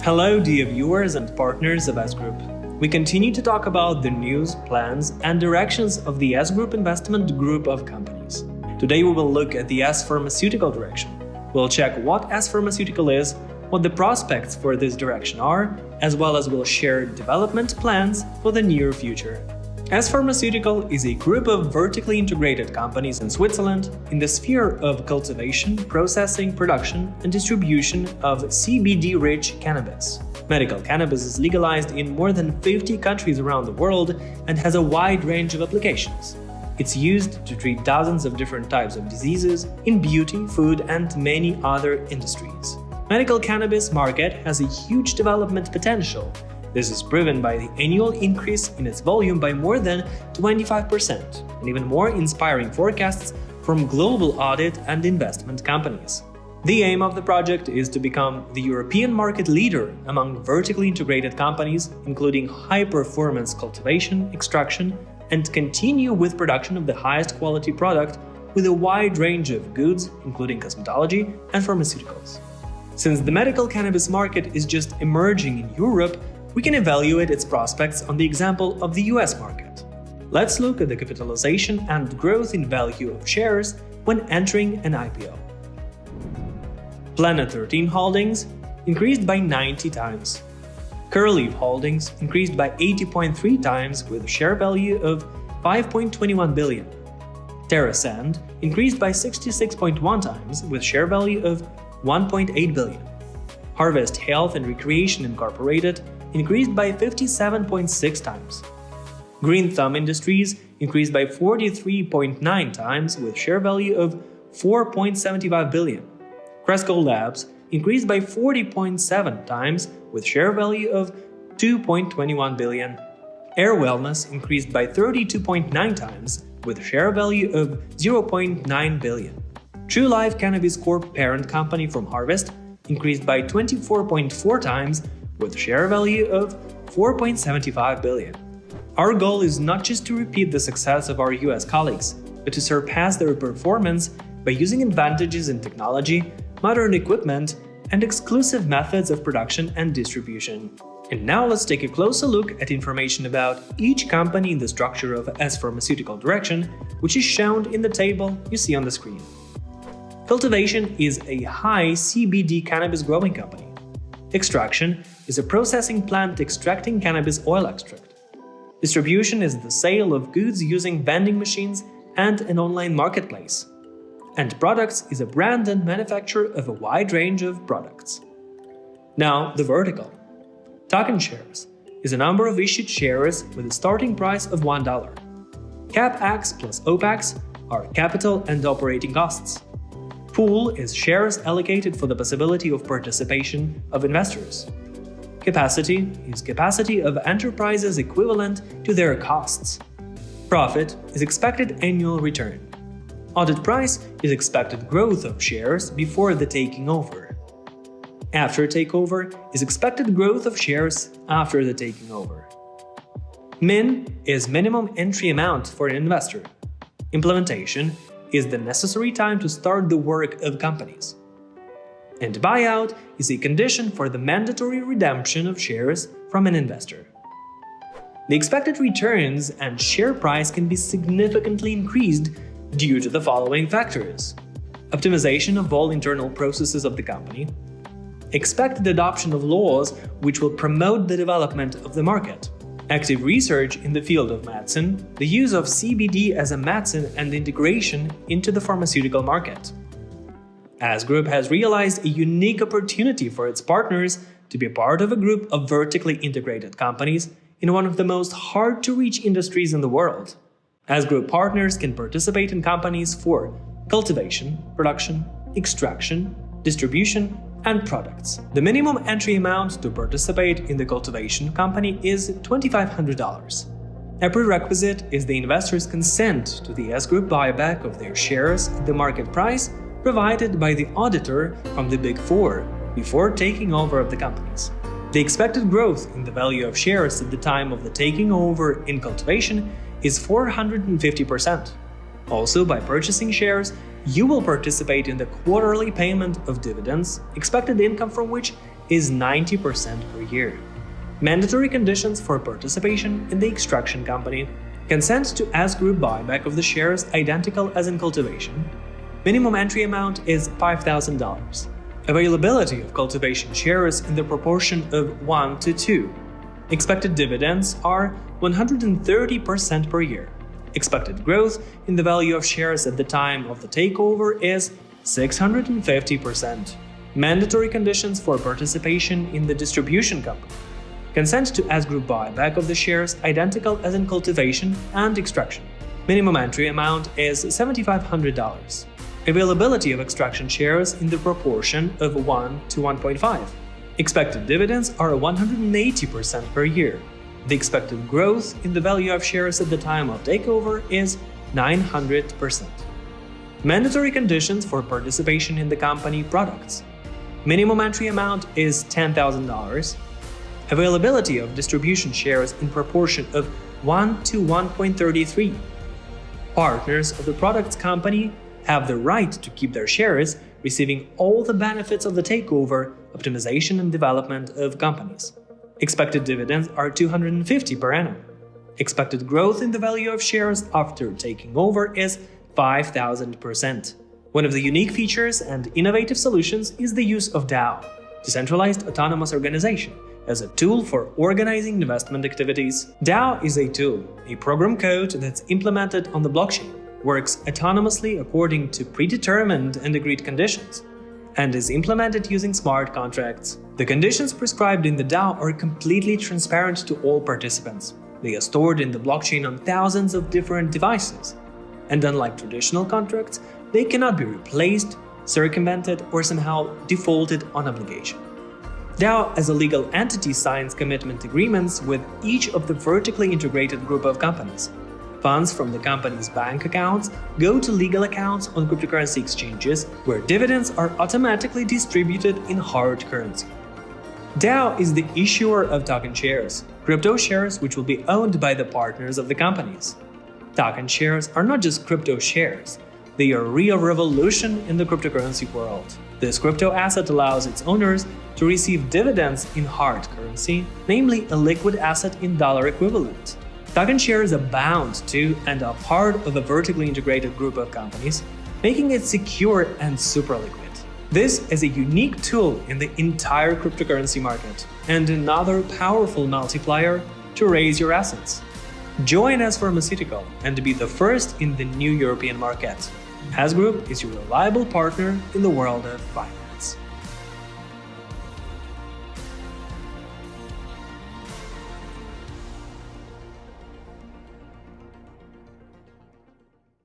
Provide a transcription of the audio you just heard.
Hello, dear viewers and partners of S-Group. We continue to talk about the news, plans, and directions of the S-Group investment group of companies. Today we will look at the S-Pharmaceutical direction. We'll check what S-Pharmaceutical is, what the prospects for this direction are, as well as we'll share development plans for the near future. S-Pharmaceutical is a group of vertically integrated companies in Switzerland in the sphere of cultivation, processing, production, and distribution of CBD-rich cannabis. Medical cannabis is legalized in more than 50 countries around the world and has a wide range of applications. It's used to treat dozens of different types of diseases in beauty, food, and many other industries. Medical cannabis market has a huge development potential. This is proven by the annual increase in its volume by more than 25%, and even more inspiring forecasts from global audit and investment companies. The aim of the project is to become the European market leader among vertically integrated companies, including high-performance cultivation, extraction, and continue with production of the highest quality product with a wide range of goods, including cosmetology and pharmaceuticals. Since the medical cannabis market is just emerging in Europe, we can evaluate its prospects on the example of the US market. Let's look at the capitalization and growth in value of shares when entering an IPO. Planet 13 holdings increased by 90 times. Curaleaf holdings increased by 80.3 times with a share value of 5.21 billion. TerraSand increased by 66.1 times with share value of 1.8 billion. Harvest Health and Recreation Incorporated increased by 57.6 times. Green Thumb Industries increased by 43.9 times with share value of 4.75 billion. Cresco Labs increased by 40.7 times with share value of 2.21 billion. Air Wellness increased by 32.9 times with share value of 0.9 billion. True Life Cannabis Corp parent company from Harvest increased by 24.4 times with share value of 4.75 billion. Our goal is not just to repeat the success of our US colleagues, but to surpass their performance by using advantages in technology, modern equipment, and exclusive methods of production and distribution. And now let's take a closer look at information about each company in the structure of S-Pharmaceutical direction, which is shown in the table you see on the screen. Cultivation is a high CBD cannabis growing company. Extraction is a processing plant extracting cannabis oil extract. Distribution is the sale of goods using vending machines and an online marketplace. And products is a brand and manufacturer of a wide range of products. Now, the vertical. Token shares is a number of issued shares with a starting price of $1. CapEx plus OpEx are capital and operating costs. Pool is shares allocated for the possibility of participation of investors. Capacity is capacity of enterprises equivalent to their costs. Profit is expected annual return. Audit price is expected growth of shares before the taking over. After takeover is expected growth of shares after the taking over. Min is minimum entry amount for an investor. Implementation is the necessary time to start the work of companies. And buyout is a condition for the mandatory redemption of shares from an investor. The expected returns and share price can be significantly increased due to the following factors: optimization of all internal processes of the company, expected adoption of laws which will promote the development of the market, active research in the field of medicine, the use of CBD as a medicine and integration into the pharmaceutical market. S-Group has realized a unique opportunity for its partners to be part of a group of vertically integrated companies in one of the most hard-to-reach industries in the world. S-Group partners can participate in companies for cultivation, production, extraction, distribution, and products. The minimum entry amount to participate in the cultivation company is $2,500. A prerequisite is the investor's consent to the S-Group buyback of their shares at the market price provided by the auditor from the Big Four before taking over of the companies. The expected growth in the value of shares at the time of the taking over in cultivation is 450%. Also, by purchasing shares, you will participate in the quarterly payment of dividends, expected income from which is 90% per year. Mandatory conditions for participation in the extraction company: consent to S-Group buyback of the shares identical as in cultivation. Minimum entry amount is $5,000. Availability of cultivation shares in the proportion of 1 to 2. Expected dividends are 130% per year. Expected growth in the value of shares at the time of the takeover is 650%. Mandatory conditions for participation in the distribution company: consent to S-Group buyback of the shares identical as in cultivation and extraction. Minimum entry amount is $7,500. Availability of extraction shares in the proportion of 1 to 1.5. Expected dividends are 180% per year. The expected growth in the value of shares at the time of takeover is 900%. Mandatory conditions for participation in the company products: minimum entry amount is $10,000. Availability of distribution shares in proportion of 1 to 1.33. Partners of the products company have the right to keep their shares, receiving all the benefits of the takeover, optimization and development of companies. Expected dividends are $250 per annum. Expected growth in the value of shares after taking over is 5,000%. One of the unique features and innovative solutions is the use of DAO, Decentralized Autonomous Organization, as a tool for organizing investment activities. DAO is a tool, a program code that's implemented on the blockchain, works autonomously according to predetermined and agreed conditions, and is implemented using smart contracts. The conditions prescribed in the DAO are completely transparent to all participants. They are stored in the blockchain on thousands of different devices, and unlike traditional contracts, they cannot be replaced, circumvented, or somehow defaulted on obligation. DAO as a legal entity signs commitment agreements with each of the vertically integrated group of companies. Funds from the company's bank accounts go to legal accounts on cryptocurrency exchanges, where dividends are automatically distributed in hard currency. DAO is the issuer of token shares, crypto shares which will be owned by the partners of the companies. Token shares are not just crypto shares, they are a real revolution in the cryptocurrency world. This crypto asset allows its owners to receive dividends in hard currency, namely a liquid asset in dollar equivalent. Token shares abound to and are part of a vertically integrated group of companies, making it secure and super liquid. This is a unique tool in the entire cryptocurrency market and another powerful multiplier to raise your assets. Join S-Pharmaceutical and be the first in the new European market. S-Group is your reliable partner in the world of finance.